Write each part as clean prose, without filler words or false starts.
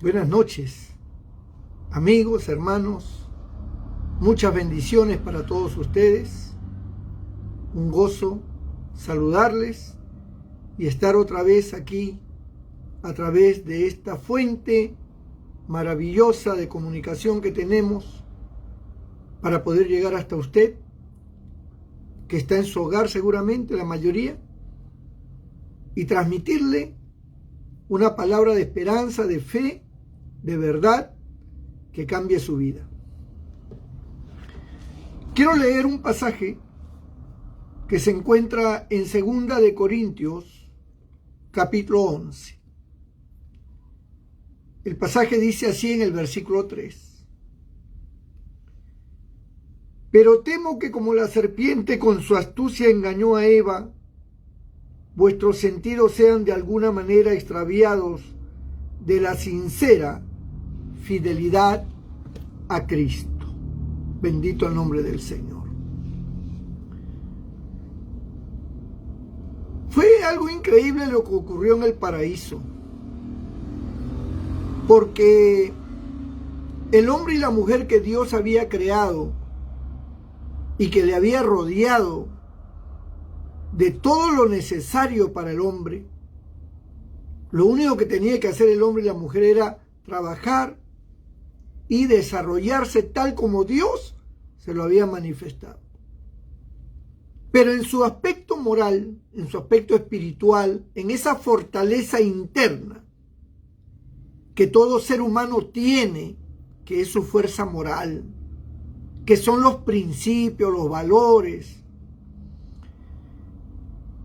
Buenas noches, amigos, hermanos, muchas bendiciones para todos ustedes, un gozo saludarles y estar otra vez aquí a través de esta fuente maravillosa de comunicación que tenemos para poder llegar hasta usted, que está en su hogar seguramente, la mayoría, y transmitirle una palabra de esperanza, de fe, de verdad, que cambie su vida. Quiero leer un pasaje que se encuentra en 2 de Corintios, capítulo 11. El pasaje dice así en el versículo 3. Pero temo que como la serpiente con su astucia engañó a Eva, vuestros sentidos sean de alguna manera extraviados de la sincera fidelidad a Cristo. Bendito el nombre del Señor. Fue algo increíble lo que ocurrió en el paraíso, porque el hombre y la mujer que Dios había creado y que le había rodeado de todo lo necesario para el hombre, lo único que tenía que hacer el hombre y la mujer era trabajar y desarrollarse tal como Dios se lo había manifestado. Pero en su aspecto moral, en su aspecto espiritual, en esa fortaleza interna que todo ser humano tiene, que es su fuerza moral, que son los principios, los valores,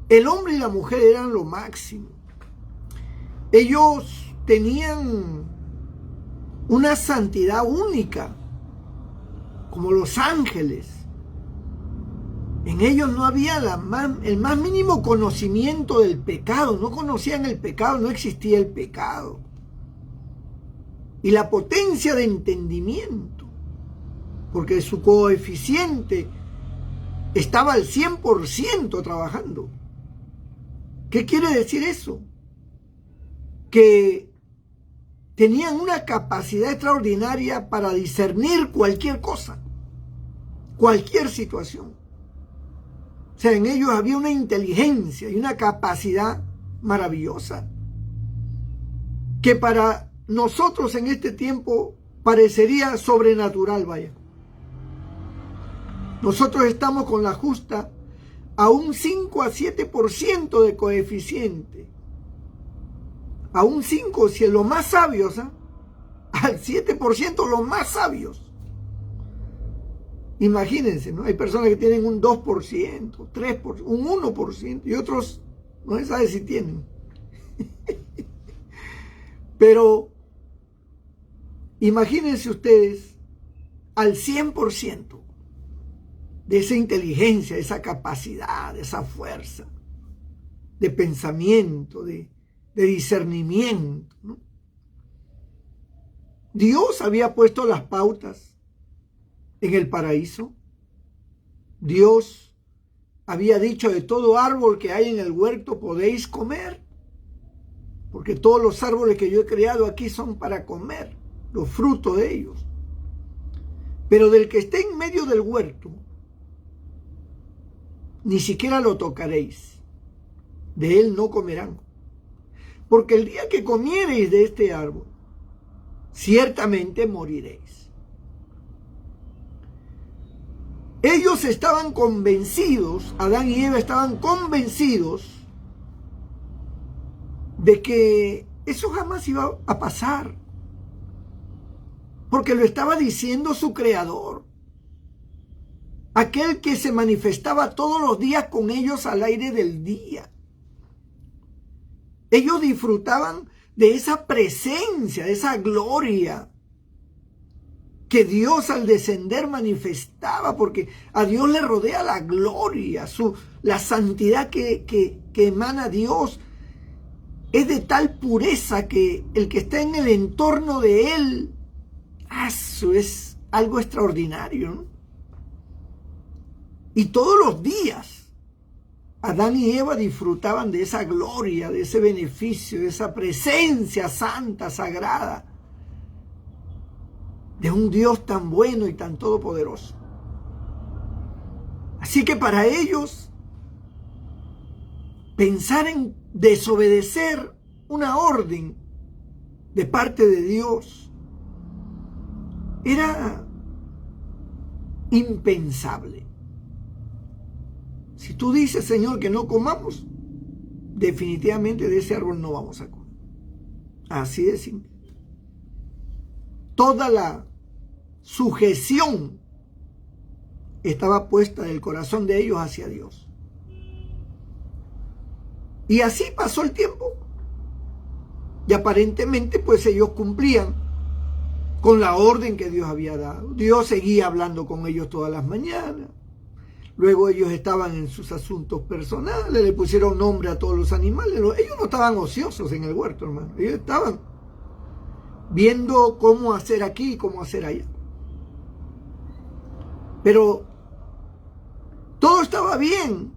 el hombre y la mujer eran lo máximo. Ellos tenían una santidad única, como los ángeles. En ellos no había el más mínimo conocimiento del pecado, no conocían el pecado, no existía el pecado. Y la potencia de entendimiento, porque su coeficiente estaba al 100% trabajando. ¿Qué quiere decir eso? Que tenían una capacidad extraordinaria para discernir cualquier cosa, cualquier situación. O sea, en ellos había una inteligencia y una capacidad maravillosa que para nosotros en este tiempo parecería sobrenatural, vaya. Nosotros estamos con la justa a un 5 a 7% de coeficiente. A un 5, si es los más sabios, al 7% los más sabios. Imagínense, ¿no? Hay personas que tienen un 2%, 3%, un 1% y otros no se sabe si tienen. Pero imagínense ustedes al 100% de esa inteligencia, de esa capacidad, de esa fuerza, de pensamiento, de discernimiento, ¿no? Dios había puesto las pautas en el paraíso. Dios había dicho: de todo árbol que hay en el huerto podéis comer, porque todos los árboles que yo he creado aquí son para comer, los frutos de ellos. Pero del que esté en medio del huerto, ni siquiera lo tocaréis, de él no comerán. Porque el día que comiereis de este árbol, ciertamente moriréis. Ellos estaban convencidos, Adán y Eva estaban convencidos de que eso jamás iba a pasar, porque lo estaba diciendo su creador, aquel que se manifestaba todos los días con ellos al aire del día. Ellos disfrutaban de esa presencia, de esa gloria que Dios al descender manifestaba, porque a Dios le rodea la gloria, la santidad que emana Dios es de tal pureza que el que está en el entorno de Él, eso es algo extraordinario, ¿no? Y todos los días Adán y Eva disfrutaban de esa gloria, de ese beneficio, de esa presencia santa, sagrada de un Dios tan bueno y tan todopoderoso. Así que para ellos, pensar en desobedecer una orden de parte de Dios era impensable. Si tú dices, Señor, que no comamos, definitivamente de ese árbol no vamos a comer. Así de simple. Toda la sujeción estaba puesta del corazón de ellos hacia Dios. Y así pasó el tiempo. Y aparentemente pues ellos cumplían con la orden que Dios había dado. Dios seguía hablando con ellos todas las mañanas. Luego ellos estaban en sus asuntos personales, le pusieron nombre a todos los animales. Ellos no estaban ociosos en el huerto, hermano. Ellos estaban viendo cómo hacer aquí y cómo hacer allá. Pero todo estaba bien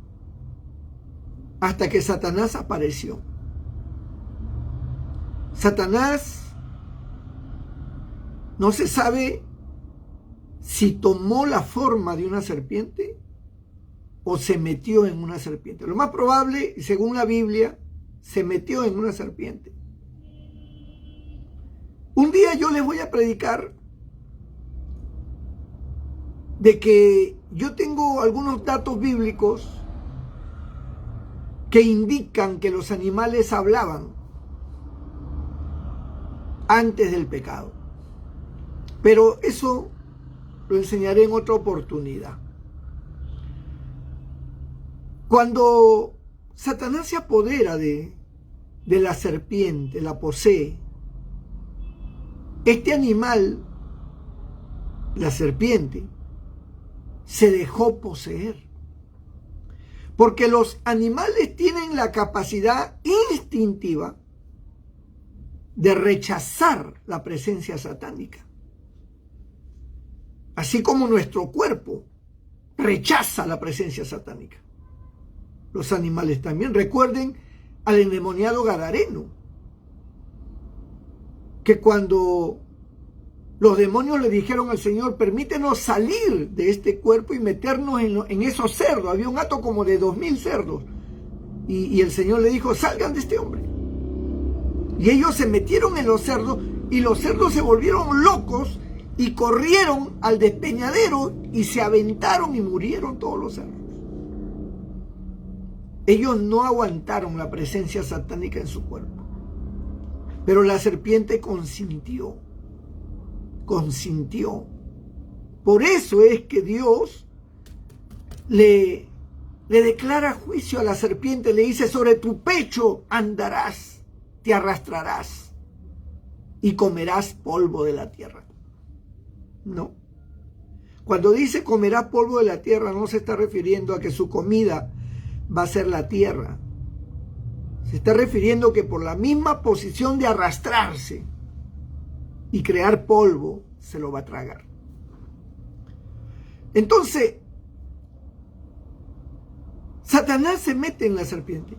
hasta que Satanás apareció. Satanás no se sabe si tomó la forma de una serpiente o se metió en una serpiente. Lo más probable, según la Biblia, se metió en una serpiente. Un día yo les voy a predicar de que yo tengo algunos datos bíblicos que indican que los animales hablaban antes del pecado. Pero eso lo enseñaré en otra oportunidad. Cuando Satanás se apodera de la serpiente, la posee, este animal, la serpiente, se dejó poseer. Porque los animales tienen la capacidad instintiva de rechazar la presencia satánica. Así como nuestro cuerpo rechaza la presencia satánica. Los animales también. Recuerden al endemoniado gadareno, que cuando los demonios le dijeron al Señor, permítenos salir de este cuerpo y meternos en esos cerdos. Había un hato como de 2000 cerdos. Y el Señor le dijo, salgan de este hombre. Y ellos se metieron en los cerdos y los cerdos se volvieron locos y corrieron al despeñadero y se aventaron y murieron todos los cerdos. Ellos no aguantaron la presencia satánica en su cuerpo. Pero la serpiente consintió. Por eso es que Dios le declara juicio a la serpiente, le dice, sobre tu pecho andarás, te arrastrarás y comerás polvo de la tierra. No. Cuando dice comerás polvo de la tierra, no se está refiriendo a que su comida va a ser la tierra. Se está refiriendo que por la misma posición de arrastrarse y crear polvo, se lo va a tragar. Entonces, Satanás se mete en la serpiente.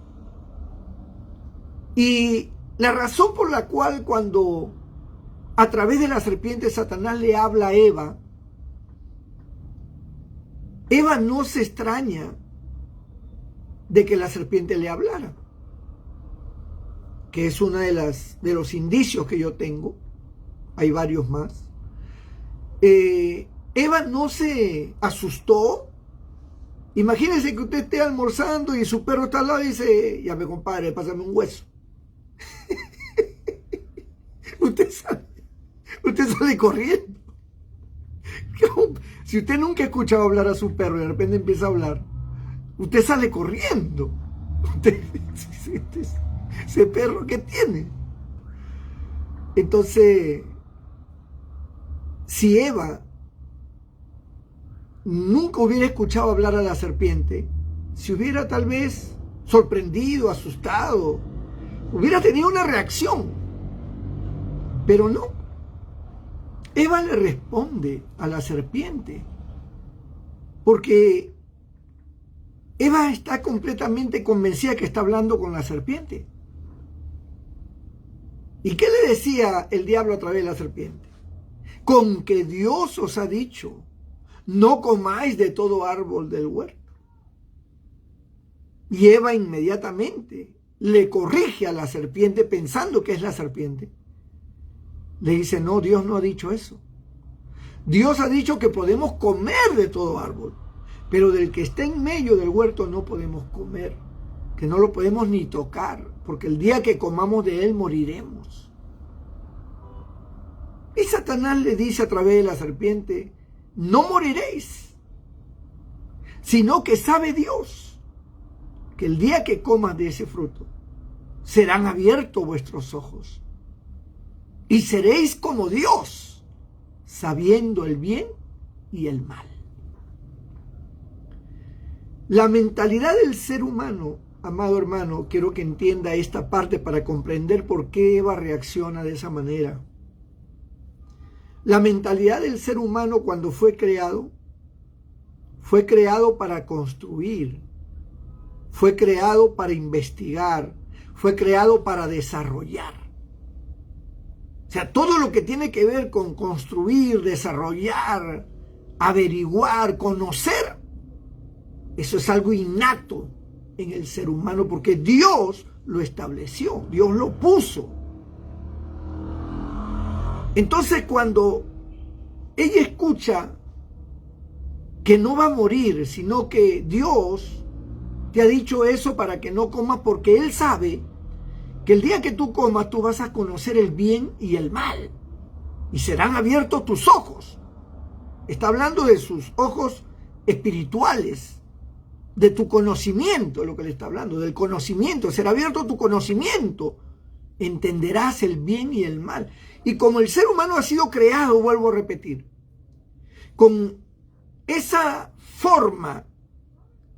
Y la razón por la cual cuando a través de la serpiente Satanás le habla a Eva, Eva no se extraña de que la serpiente le hablara, que es una de los indicios que yo tengo. Hay varios más. Eva no se asustó. Imagínense que usted esté almorzando y su perro está al lado y dice, ya me compadre, pásame un hueso. Usted sale corriendo. Si usted nunca ha escuchado hablar a su perro y de repente empieza a hablar, usted sale corriendo. Ese perro que tiene. Entonces, si Eva nunca hubiera escuchado hablar a la serpiente, se hubiera tal vez sorprendido, asustado, hubiera tenido una reacción. Pero no. Eva le responde a la serpiente, porque Eva está completamente convencida que está hablando con la serpiente. ¿Y qué le decía el diablo a través de la serpiente? con que Dios os ha dicho, no comáis de todo árbol del huerto. Y Eva inmediatamente le corrige a la serpiente pensando que es la serpiente. Le dice, no, Dios no ha dicho eso. Dios ha dicho que podemos comer de todo árbol, pero del que está en medio del huerto no podemos comer, que no lo podemos ni tocar, porque el día que comamos de él moriremos. Y Satanás le dice a través de la serpiente, no moriréis, sino que sabe Dios que el día que comas de ese fruto, serán abiertos vuestros ojos y seréis como Dios, sabiendo el bien y el mal. La mentalidad del ser humano, amado hermano, quiero que entienda esta parte para comprender por qué Eva reacciona de esa manera. La mentalidad del ser humano cuando fue creado para construir, fue creado para investigar, fue creado para desarrollar. O sea, todo lo que tiene que ver con construir, desarrollar, averiguar, conocer, eso es algo innato en el ser humano porque Dios lo estableció, Dios lo puso. Entonces, cuando ella escucha que no va a morir, sino que Dios te ha dicho eso para que no comas, porque Él sabe que el día que tú comas, tú vas a conocer el bien y el mal, y serán abiertos tus ojos. Está hablando de sus ojos espirituales, de tu conocimiento, es lo que le está hablando, del conocimiento. Será abierto tu conocimiento, entenderás el bien y el mal. Y como el ser humano ha sido creado, vuelvo a repetir, con esa forma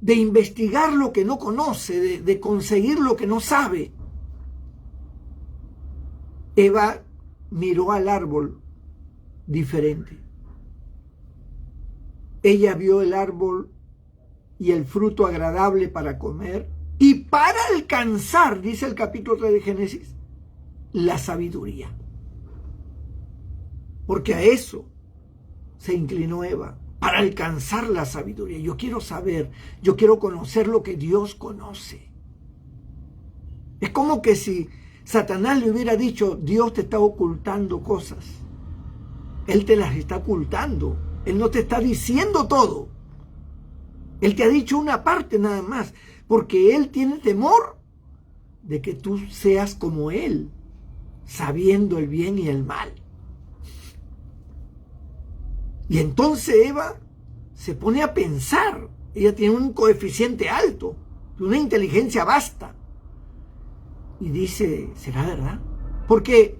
de investigar lo que no conoce, de conseguir lo que no sabe, Eva miró al árbol diferente. Ella vio el árbol y el fruto agradable para comer y para alcanzar, dice el capítulo 3 de Génesis, la sabiduría. Porque a eso se inclinó Eva, para alcanzar la sabiduría. Yo quiero saber, yo quiero conocer lo que Dios conoce. Es como que si Satanás le hubiera dicho, Dios te está ocultando cosas. Él te las está ocultando. Él no te está diciendo todo. Él te ha dicho una parte nada más, porque Él tiene temor de que tú seas como Él, sabiendo el bien y el mal. Y entonces Eva se pone a pensar. Ella tiene un coeficiente alto, una inteligencia vasta. Y dice, ¿será verdad? Porque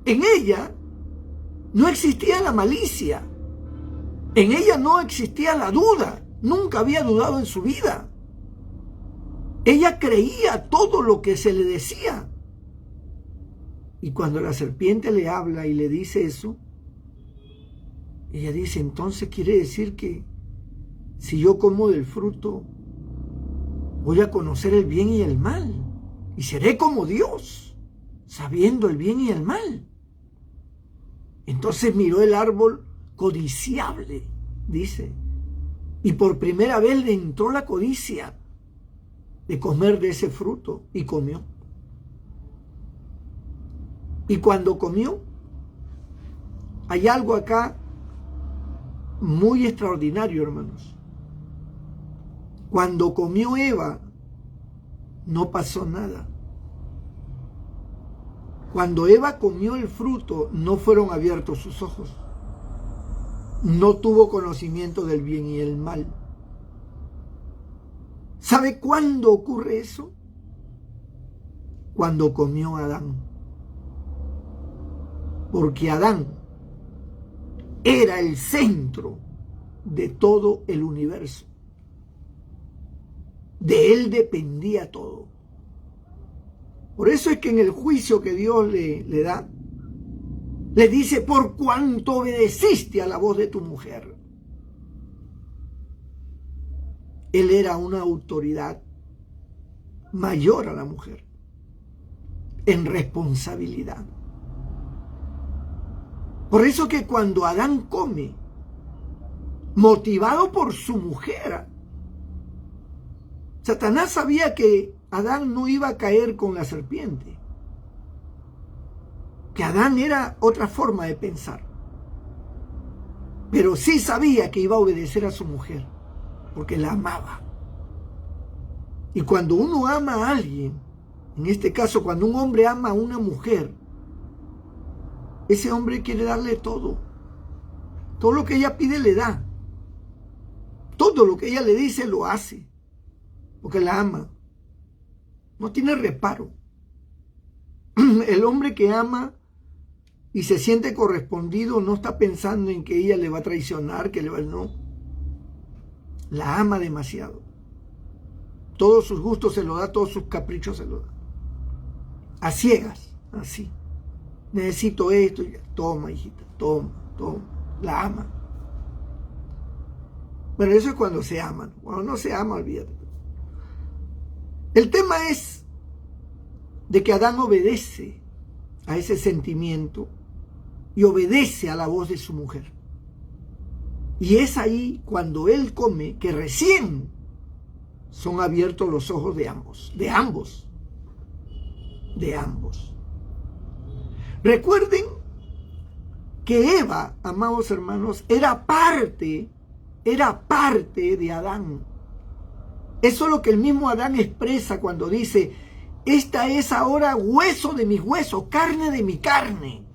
en ella no existía la malicia. En ella no existía la duda. Nunca había dudado en su vida. Ella creía todo lo que se le decía. Y cuando la serpiente le habla y le dice eso, ella dice, entonces quiere decir que si yo como del fruto, voy a conocer el bien y el mal. Y seré como Dios, sabiendo el bien y el mal. Entonces miró el árbol codiciable, dice. Y por primera vez le entró la codicia de comer de ese fruto. Y comió. Y cuando comió, hay algo acá muy extraordinario, hermanos. Cuando comió Eva, no pasó nada. Cuando Eva comió el fruto, no fueron abiertos sus ojos. No tuvo conocimiento del bien y el mal. ¿Sabe cuándo ocurre eso? Cuando comió Adán. Porque Adán era el centro de todo el universo. De él dependía todo. Por eso es que en el juicio que Dios le da, le dice, por cuanto obedeciste a la voz de tu mujer. Él era una autoridad mayor a la mujer en responsabilidad. Por eso que cuando Adán come, motivado por su mujer, Satanás sabía que Adán no iba a caer con la serpiente, que Adán era otra forma de pensar, pero sí sabía que iba a obedecer a su mujer, porque la amaba. Y cuando uno ama a alguien, en este caso cuando un hombre ama a una mujer, ese hombre quiere darle todo lo que ella pide le da, todo lo que ella le dice lo hace, porque la ama, no tiene reparo. El hombre que ama y se siente correspondido no está pensando en que ella le va a traicionar, no, la ama demasiado, todos sus gustos se lo da, todos sus caprichos se lo da, a ciegas, así, necesito esto, toma hijita, toma, la ama. Bueno, eso es cuando se aman, cuando no se ama, olvídate. El tema es de que Adán obedece a ese sentimiento y obedece a la voz de su mujer. Y es ahí cuando él come que recién son abiertos los ojos de ambos. Recuerden que Eva, amados hermanos, era parte de Adán. Eso es lo que el mismo Adán expresa cuando dice: esta es ahora hueso de mis huesos, carne de mi carne.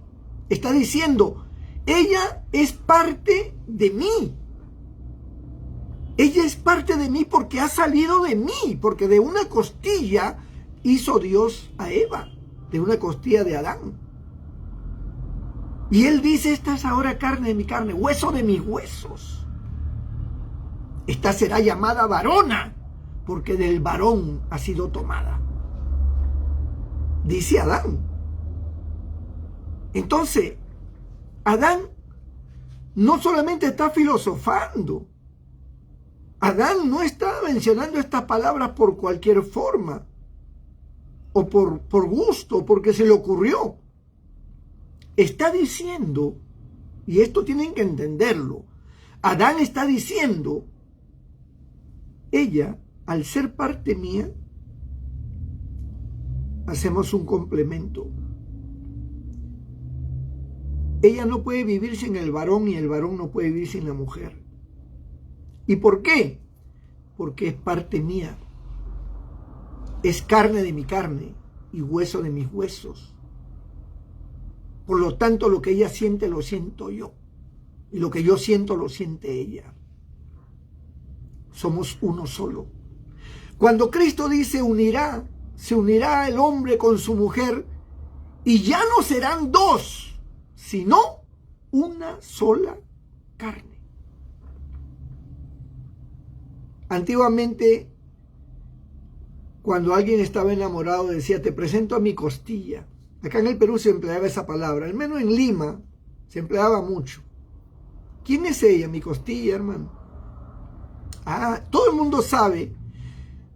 Está diciendo, ella es parte de mí. Ella es parte de mí porque ha salido de mí, porque de una costilla hizo Dios a Eva, de una costilla de Adán. Y él dice, esta es ahora carne de mi carne, hueso de mis huesos. Esta será llamada varona, porque del varón ha sido tomada. Dice Adán. Entonces, Adán no solamente está filosofando. Adán no está mencionando estas palabras por cualquier forma, o por gusto, porque se le ocurrió. Está diciendo, y esto tienen que entenderlo, Adán está diciendo, ella, al ser parte mía, hacemos un complemento. Ella no puede vivir sin el varón y el varón no puede vivir sin la mujer. ¿Y por qué? Porque es parte mía. Es carne de mi carne y hueso de mis huesos. Por lo tanto, lo que ella siente lo siento yo. Y lo que yo siento lo siente ella. Somos uno solo. Cuando Cristo dice se unirá el hombre con su mujer y ya no serán dos, sino una sola carne. Antiguamente, cuando alguien estaba enamorado, decía, te presento a mi costilla. Acá en el Perú se empleaba esa palabra, al menos en Lima se empleaba mucho. ¿Quién es ella? Mi costilla, hermano. Todo el mundo sabe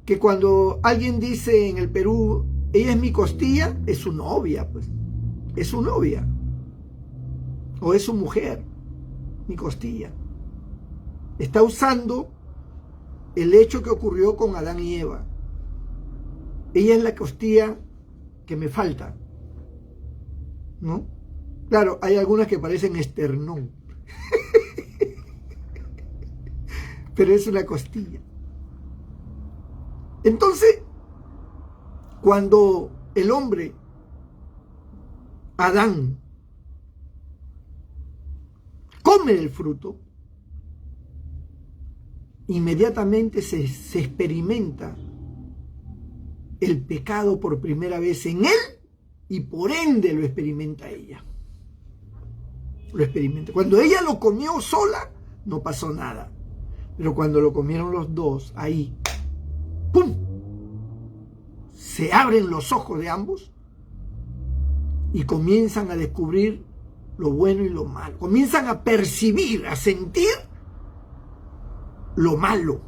que cuando alguien dice en el Perú, ella es mi costilla, es su novia, pues. Es su novia. O es su mujer, mi costilla. Está usando el hecho que ocurrió con Adán y Eva. Ella es la costilla que me falta, ¿no? Claro, hay algunas que parecen esternón. Pero es una costilla. Entonces, cuando el hombre, Adán, come el fruto, inmediatamente se experimenta el pecado por primera vez en él y por ende lo experimenta ella. Lo experimenta. Cuando ella lo comió sola, no pasó nada. Pero cuando lo comieron los dos, ahí, ¡pum!, se abren los ojos de ambos y comienzan a descubrir lo bueno y lo malo. Comienzan a percibir, a sentir lo malo.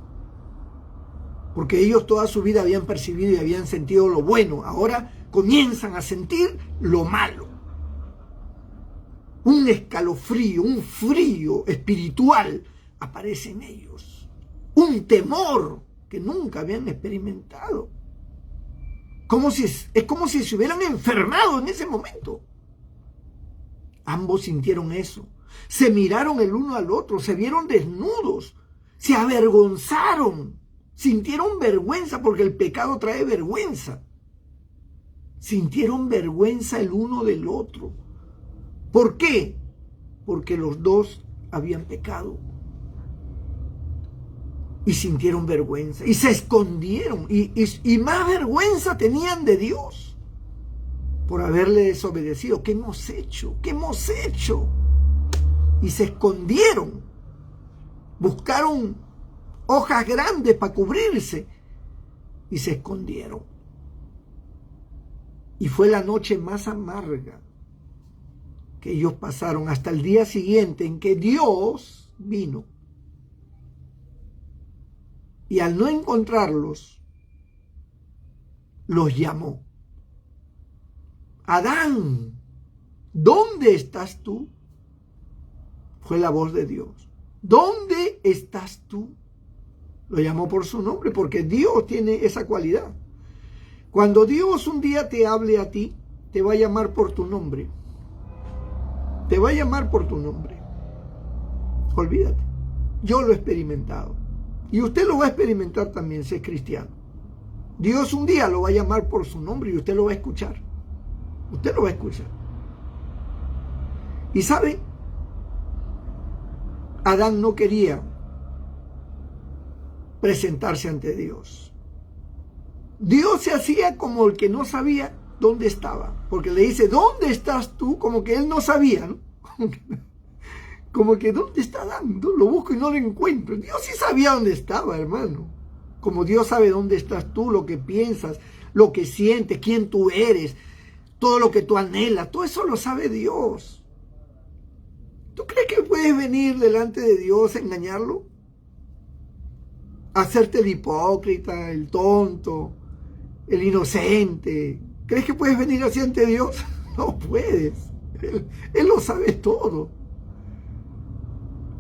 Porque ellos toda su vida habían percibido y habían sentido lo bueno. Ahora comienzan a sentir lo malo. un escalofrío, un frío espiritual aparece en ellos. Un temor que nunca habían experimentado. Es como si se hubieran enfermado en ese momento. Ambos sintieron eso. Se miraron el uno al otro, se vieron desnudos, se avergonzaron, sintieron vergüenza porque el pecado trae vergüenza. Sintieron vergüenza el uno del otro. ¿Por qué? Porque los dos habían pecado. Y sintieron vergüenza, y se escondieron, y más vergüenza tenían de Dios por haberle desobedecido. ¿Qué hemos hecho? ¿Qué hemos hecho? Y se escondieron, buscaron hojas grandes para cubrirse, y se escondieron. Y fue la noche más amarga que ellos pasaron hasta el día siguiente en que Dios vino. Y al no encontrarlos, los llamó. Adán, ¿dónde estás tú? Fue la voz de Dios. ¿Dónde estás tú? Lo llamó por su nombre, porque Dios tiene esa cualidad. Cuando Dios un día te hable a ti, te va a llamar por tu nombre. Te va a llamar por tu nombre. Olvídate. Yo lo he experimentado. Y usted lo va a experimentar también si es cristiano. Dios un día lo va a llamar por su nombre y usted lo va a escuchar. Usted lo va a escuchar. Y ¿sabe? Adán no quería presentarse ante Dios. Dios se hacía como el que no sabía dónde estaba. Porque le dice, ¿dónde estás tú? Como que él no sabía, ¿no? Como que, ¿dónde está Adán? Lo busco y no lo encuentro. Dios sí sabía dónde estaba, hermano. Como Dios sabe dónde estás tú, lo que piensas, lo que sientes, quién tú eres, todo lo que tú anhelas, todo eso lo sabe Dios. ¿Tú crees que puedes venir delante de Dios a engañarlo? A hacerte el hipócrita, el tonto, el inocente. ¿Crees que puedes venir así ante Dios? No puedes. Él lo sabe todo.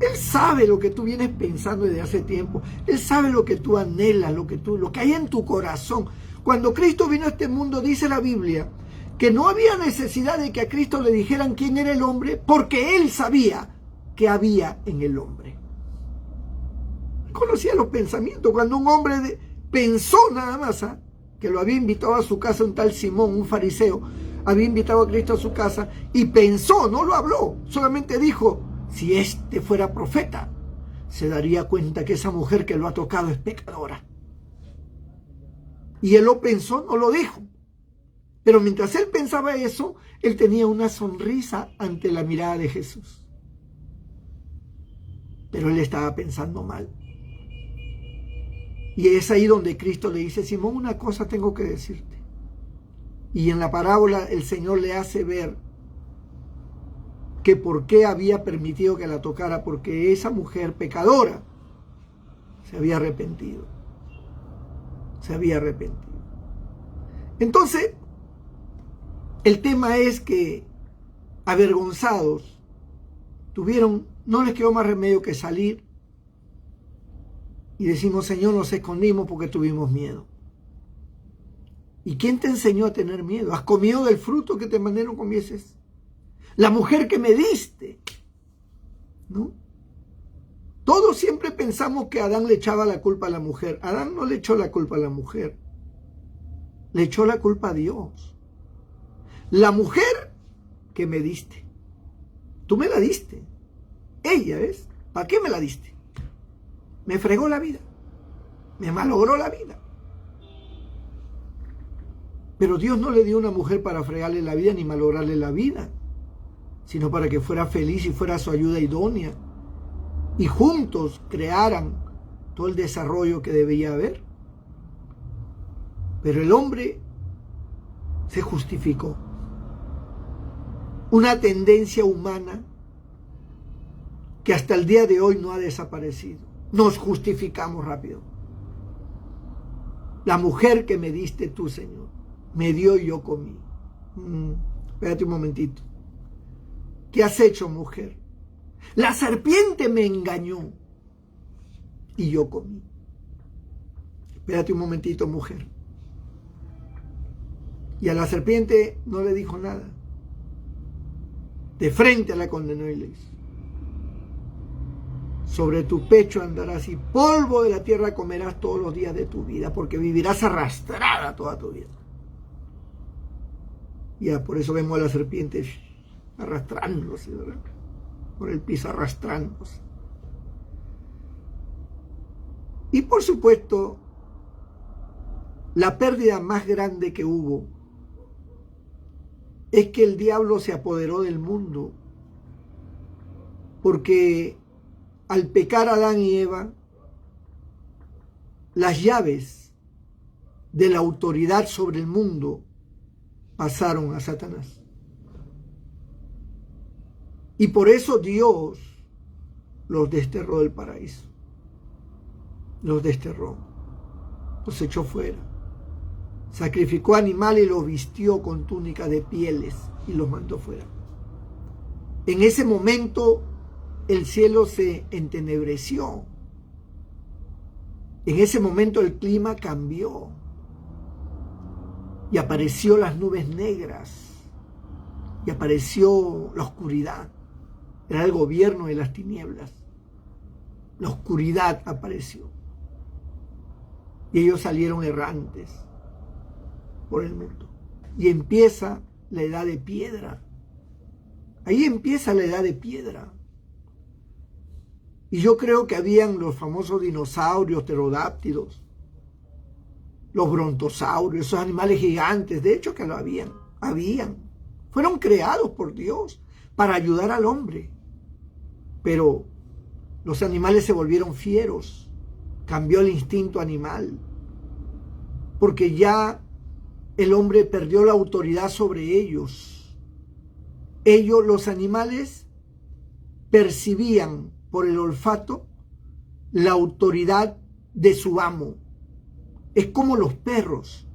Él sabe lo que tú vienes pensando desde hace tiempo. Él sabe lo que tú anhelas, lo que hay en tu corazón. Cuando Cristo vino a este mundo, dice la Biblia, que no había necesidad de que a Cristo le dijeran quién era el hombre, porque Él sabía qué había en el hombre. Conocía los pensamientos. Cuando un hombre pensó nada más, que lo había invitado a su casa un tal Simón, un fariseo, había invitado a Cristo a su casa y pensó, no lo habló, solamente dijo, si este fuera profeta, se daría cuenta que esa mujer que lo ha tocado es pecadora. Y él lo pensó, no lo dijo. Pero mientras él pensaba eso, él tenía una sonrisa ante la mirada de Jesús. Pero él estaba pensando mal. Y es ahí donde Cristo le dice, Simón, una cosa tengo que decirte. Y en la parábola el Señor le hace ver que por qué había permitido que la tocara, porque esa mujer pecadora se había arrepentido. Se había arrepentido. Entonces, el tema es que avergonzados no les quedó más remedio que salir y decimos, Señor, nos escondimos porque tuvimos miedo. ¿Y quién te enseñó a tener miedo? ¿Has comido del fruto que te mandé no comieses? La mujer que me diste, ¿no? Todos siempre pensamos que Adán le echaba la culpa a la mujer. Adán no le echó la culpa a la mujer. Le echó la culpa a Dios. La mujer que me diste. Tú me la diste. Ella es. ¿Para qué me la diste? Me fregó la vida. Me malogró la vida. Pero Dios no le dio una mujer para fregarle la vida ni malograrle la vida, sino para que fuera feliz y fuera su ayuda idónea. Y juntos crearan todo el desarrollo que debía haber. Pero el hombre se justificó. Una tendencia humana que hasta el día de hoy no ha desaparecido. Nos justificamos rápido. La mujer que me diste tú, Señor, me dio y yo comí. Espérate un momentito. ¿Qué has hecho, mujer? La serpiente me engañó y yo comí. Espérate un momentito, mujer. Y a la serpiente no le dijo nada. De frente la condenó y le hizo: sobre tu pecho andarás y polvo de la tierra comerás todos los días de tu vida, porque vivirás arrastrada toda tu vida. Ya, por eso vemos a la serpiente arrastrándose, ¿verdad? Por el piso arrastrándose. Y por supuesto, la pérdida más grande que hubo es que el diablo se apoderó del mundo, porque al pecar Adán y Eva, las llaves de la autoridad sobre el mundo pasaron a Satanás. Y por eso Dios los desterró del paraíso. Los desterró, los echó fuera. Sacrificó animales y los vistió con túnica de pieles y los mandó fuera. En ese momento el cielo se entenebreció. En ese momento el clima cambió y apareció las nubes negras y apareció la oscuridad. Era el gobierno de las tinieblas. La oscuridad apareció y ellos salieron errantes por el mundo. Y empieza la edad de piedra. Ahí empieza la edad de piedra. Y yo creo que habían los famosos dinosaurios, pterodáctilos, los brontosaurios, esos animales gigantes, de hecho que lo habían. Fueron creados por Dios para ayudar al hombre. Pero los animales se volvieron fieros, cambió el instinto animal, porque ya el hombre perdió la autoridad sobre ellos. Ellos, los animales, percibían por el olfato la autoridad de su amo. Es como los perros.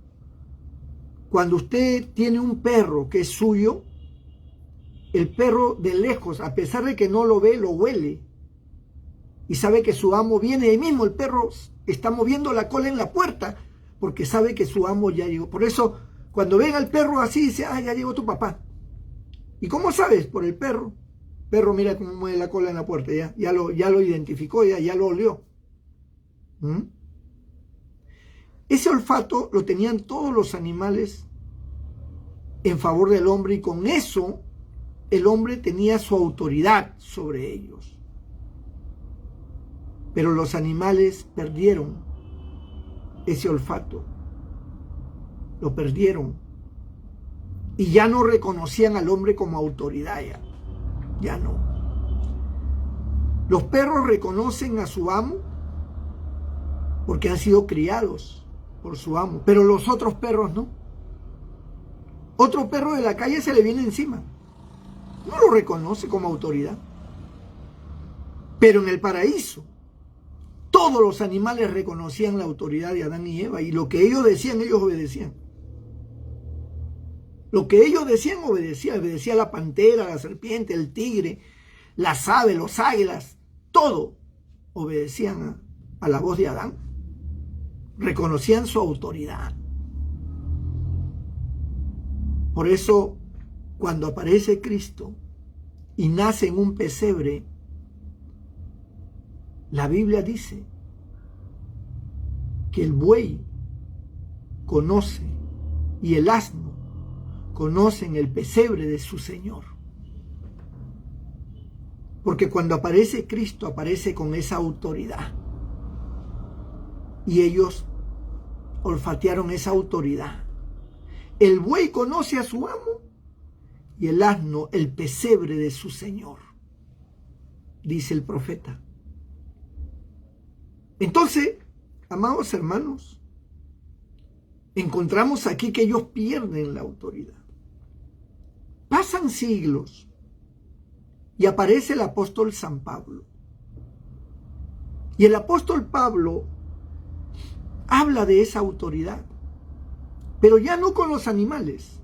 Cuando usted tiene un perro que es suyo, el perro de lejos, a pesar de que no lo ve, lo huele y sabe que su amo viene. Ahí mismo el perro está moviendo la cola en la puerta porque sabe que su amo ya llegó. Por eso, cuando ven al perro así, dice: ah, ya llegó tu papá. ¿Y cómo sabes? Por el perro. Perro, mira cómo mueve la cola en la puerta, ya lo identificó, ya lo olió. Ese olfato lo tenían todos los animales en favor del hombre, y con eso el hombre tenía su autoridad sobre ellos. Pero los animales perdieron ese olfato, lo perdieron, y ya no reconocían al hombre como autoridad. Ya no. Los perros reconocen a su amo porque han sido criados por su amo, pero los otros perros no. Otro perro de la calle se le viene encima, no lo reconoce como autoridad. Pero en el paraíso todos los animales reconocían la autoridad de Adán y Eva, y lo que ellos decían, ellos obedecían. Lo que ellos decían, obedecía la pantera, la serpiente, el tigre, las aves, los águilas, todo obedecían a la voz de Adán. Reconocían su autoridad. Por eso, cuando aparece Cristo y nace en un pesebre, la Biblia dice que el buey conoce y el asno conocen el pesebre de su Señor. Porque cuando aparece Cristo, aparece con esa autoridad. Y ellos olfatearon esa autoridad. El buey conoce a su amo y el asno el pesebre de su Señor, dice el profeta. Entonces, amados hermanos, encontramos aquí que ellos pierden la autoridad. Pasan siglos y aparece el apóstol San Pablo. Y el apóstol Pablo habla de esa autoridad, pero ya no con los animales,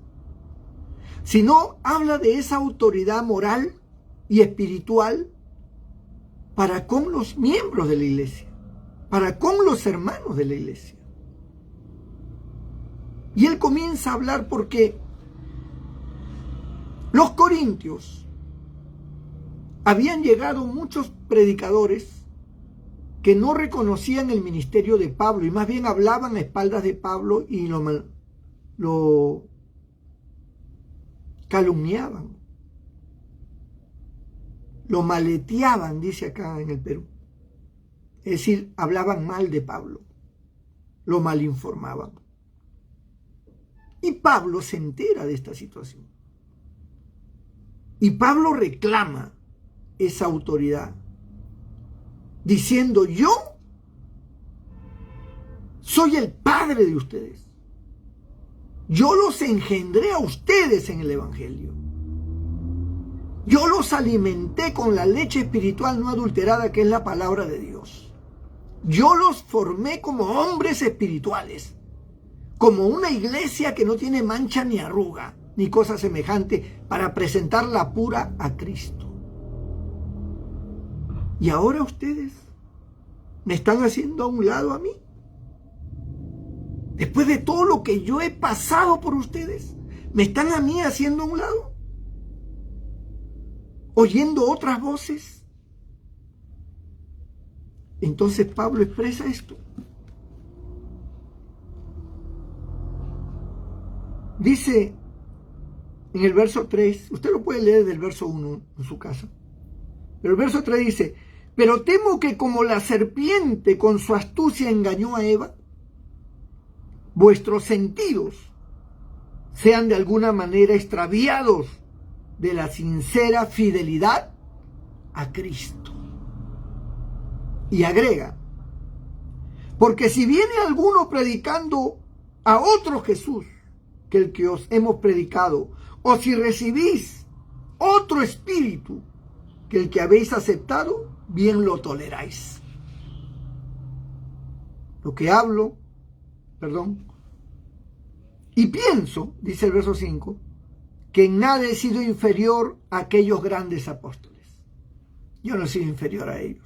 sino habla de esa autoridad moral y espiritual para con los miembros de la iglesia, para con los hermanos de la iglesia. Y él comienza a hablar porque los corintios habían llegado muchos predicadores que no reconocían el ministerio de Pablo y más bien hablaban a espaldas de Pablo y lo calumniaban, lo maleteaban, dice acá en el Perú. Es decir, hablaban mal de Pablo, lo malinformaban. Y Pablo se entera de esta situación. Y Pablo reclama esa autoridad, diciendo: yo soy el padre de ustedes. Yo los engendré a ustedes en el Evangelio. Yo los alimenté con la leche espiritual no adulterada, que es la palabra de Dios. Yo los formé como hombres espirituales, como una iglesia que no tiene mancha ni arruga, ni cosa semejante, para presentarla pura a Cristo. Y ahora ustedes me están haciendo a un lado a mí. Después de todo lo que yo he pasado por ustedes, ¿me están a mí haciendo a un lado? ¿Oyendo otras voces? Entonces Pablo expresa esto. Dice en el verso 3, usted lo puede leer del verso 1 en su casa, pero el verso 3 dice: pero temo que como la serpiente con su astucia engañó a Eva, vuestros sentidos sean de alguna manera extraviados de la sincera fidelidad a Cristo. Y agrega: porque si viene alguno predicando a otro Jesús que el que os hemos predicado, o si recibís otro espíritu que el que habéis aceptado, bien lo toleráis. Lo que hablo, y pienso, dice el verso 5, que en nada he sido inferior a aquellos grandes apóstoles. Yo no he sido inferior a ellos.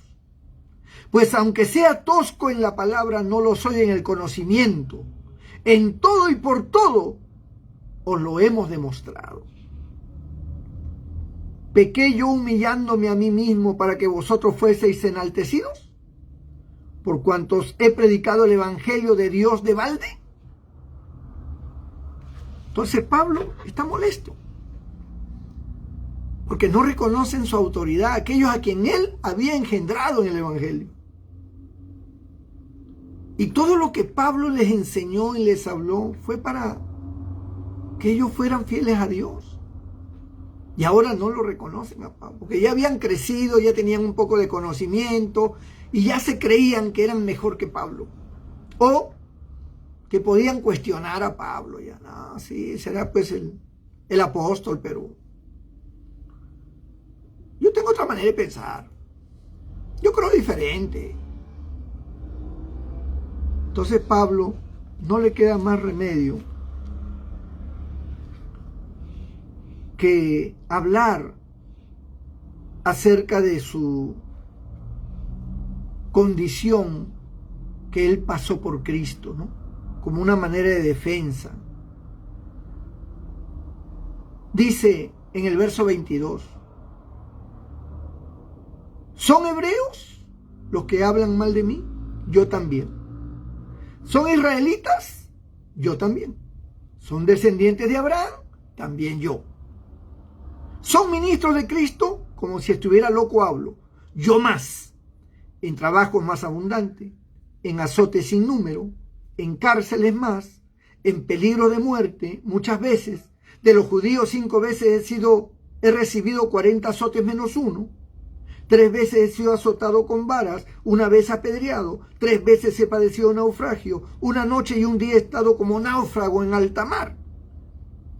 Pues aunque sea tosco en la palabra, no lo soy en el conocimiento. En todo y por todo os lo hemos demostrado. ¿Pequé yo humillándome a mí mismo para que vosotros fueseis enaltecidos? ¿Por cuantos he predicado el evangelio de Dios de balde? Entonces Pablo está molesto, porque no reconocen su autoridad, aquellos a quien él había engendrado en el evangelio. Y todo lo que Pablo les enseñó y les habló fue para que ellos fueran fieles a Dios. Y ahora no lo reconocen a Pablo, porque ya habían crecido, ya tenían un poco de conocimiento y ya se creían que eran mejor que Pablo. O que podían cuestionar a Pablo. Ya, no, sí, será pues el apóstol, pero yo tengo otra manera de pensar. Yo creo diferente. Entonces Pablo no le queda más remedio que hablar acerca de su condición que él pasó por Cristo, ¿no? Como una manera de defensa. Dice en el verso 22: ¿son hebreos los que hablan mal de mí? Yo también. ¿Son israelitas? Yo también. ¿Son descendientes de Abraham? También yo. ¿Son ministros de Cristo? Como si estuviera loco hablo. Yo más. En trabajos más abundantes, en azotes sin número, en cárceles más, en peligro de muerte muchas veces. De los judíos 5 veces he recibido 40 azotes menos 1. 3 veces he sido azotado con varas, 1 vez apedreado, 3 veces he padecido naufragio, 1 noche y 1 día he estado como náufrago en alta mar.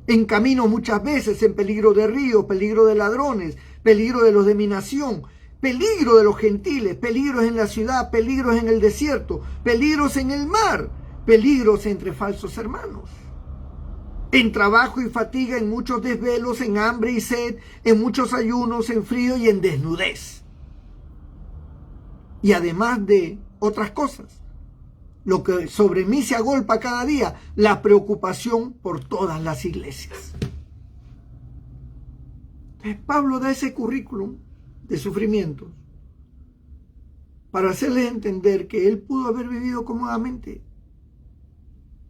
En camino muchas veces, en peligro de río, peligro de ladrones, peligro de los de mi nación, peligro de los gentiles, peligros en la ciudad, peligros en el desierto, peligros en el mar, peligros entre falsos hermanos. en trabajo y fatiga, en muchos desvelos, en hambre y sed, en muchos ayunos, en frío y en desnudez. Y además de otras cosas, lo que sobre mí se agolpa cada día, la preocupación por todas las iglesias. Entonces, Pablo da ese currículum de sufrimientos para hacerles entender que él pudo haber vivido cómodamente,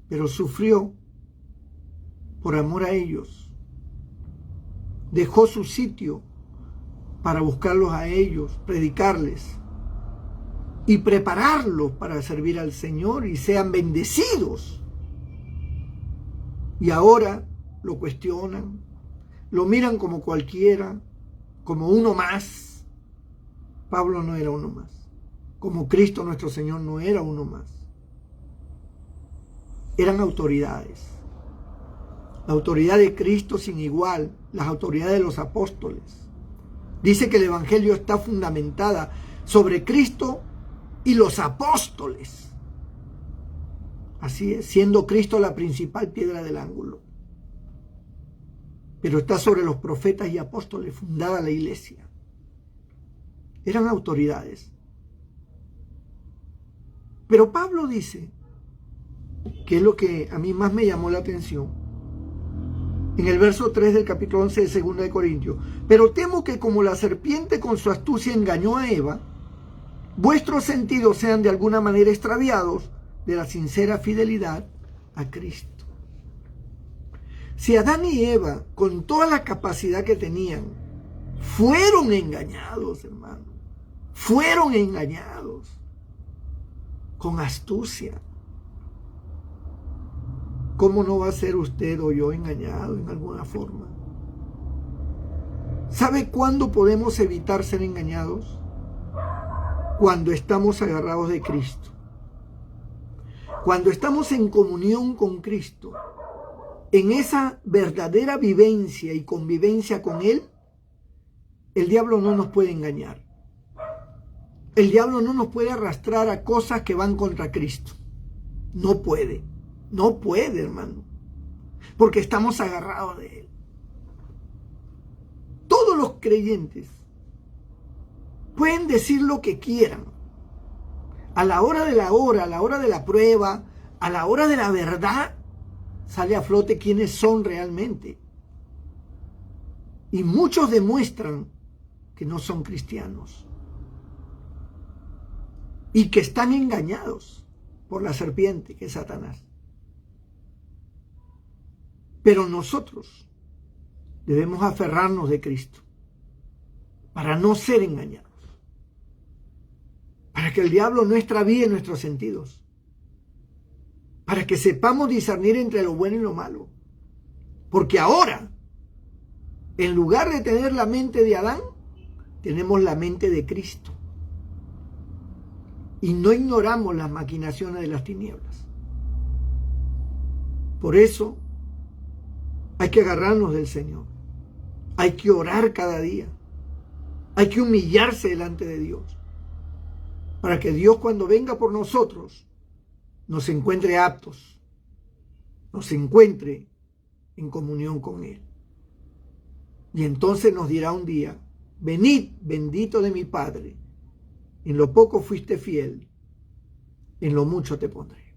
pero sufrió por amor a ellos. Dejó su sitio para buscarlos a ellos, predicarles y prepararlos para servir al Señor y sean bendecidos. Y ahora lo cuestionan, lo miran como cualquiera, como uno más. Pablo no era uno más. Como Cristo nuestro Señor no era uno más. Eran autoridades. La autoridad de Cristo sin igual, las autoridades de los apóstoles. Dice que el Evangelio está fundamentada sobre Cristo y los apóstoles. Así es, siendo Cristo la principal piedra del ángulo. Pero está sobre los profetas y apóstoles fundada la iglesia. Eran autoridades. Pero Pablo dice, que es lo que a mí más me llamó la atención, en el verso 3 del capítulo 11 de 2 de Corintios: pero temo que como la serpiente con su astucia engañó a Eva, vuestros sentidos sean de alguna manera extraviados de la sincera fidelidad a Cristo. Si Adán y Eva, con toda la capacidad que tenían, fueron engañados, hermano, fueron engañados con astucia, ¿cómo no va a ser usted o yo engañado en alguna forma? ¿Sabe cuándo podemos evitar ser engañados? Cuando estamos agarrados de Cristo. Cuando estamos en comunión con Cristo, en esa verdadera vivencia y convivencia con Él, el diablo no nos puede engañar. El diablo no nos puede arrastrar a cosas que van contra Cristo. No puede. No puede, hermano. Porque estamos agarrados de Él. Todos los creyentes pueden decir lo que quieran. A la hora de la hora, a la hora de la prueba, a la hora de la verdad, sale a flote quiénes son realmente. Y muchos demuestran que no son cristianos. Y que están engañados por la serpiente, que es Satanás. Pero nosotros debemos aferrarnos de Cristo para no ser engañados. Para que el diablo no extravíe nuestros sentidos. Para que sepamos discernir entre lo bueno y lo malo. Porque ahora, en lugar de tener la mente de Adán, tenemos la mente de Cristo. Y no ignoramos las maquinaciones de las tinieblas. Por eso, hay que agarrarnos del Señor. Hay que orar cada día. Hay que humillarse delante de Dios. Para que Dios, cuando venga por nosotros, nos encuentre aptos. Nos encuentre en comunión con Él. Y entonces nos dirá un día: venid, bendito de mi Padre. En lo poco fuiste fiel, en lo mucho te pondré.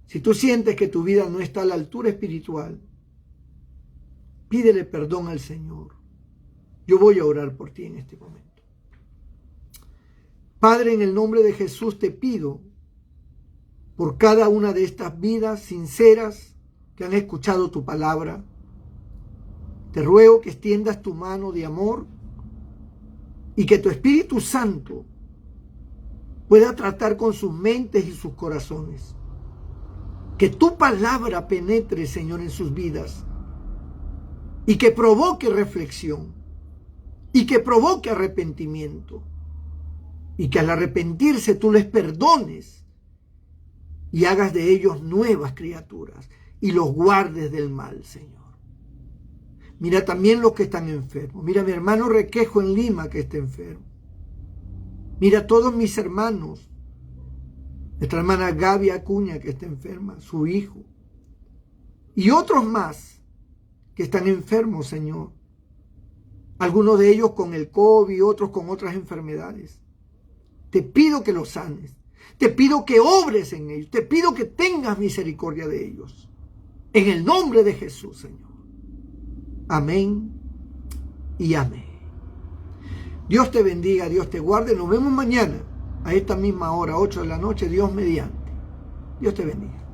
Si tú sientes que tu vida no está a la altura espiritual, pídele perdón al Señor. Yo voy a orar por ti en este momento. Padre, en el nombre de Jesús te pido por cada una de estas vidas sinceras que han escuchado tu palabra. Te ruego que extiendas tu mano de amor y que tu Espíritu Santo pueda tratar con sus mentes y sus corazones. Que tu palabra penetre, Señor, en sus vidas y que provoque reflexión y que provoque arrepentimiento y que al arrepentirse tú les perdones y hagas de ellos nuevas criaturas y los guardes del mal, Señor. Mira también los que están enfermos. Mira a mi hermano Requejo en Lima que está enfermo. Mira a todos mis hermanos. Nuestra hermana Gaby Acuña que está enferma, su hijo. y otros más que están enfermos, Señor. Algunos de ellos con el COVID, otros con otras enfermedades. Te pido que los sanes. Te pido que obres en ellos. Te pido que tengas misericordia de ellos. En el nombre de Jesús, Señor. Amén y amén. Dios te bendiga, Dios te guarde. Nos vemos mañana a esta misma hora, 8 de la noche, Dios mediante. Dios te bendiga.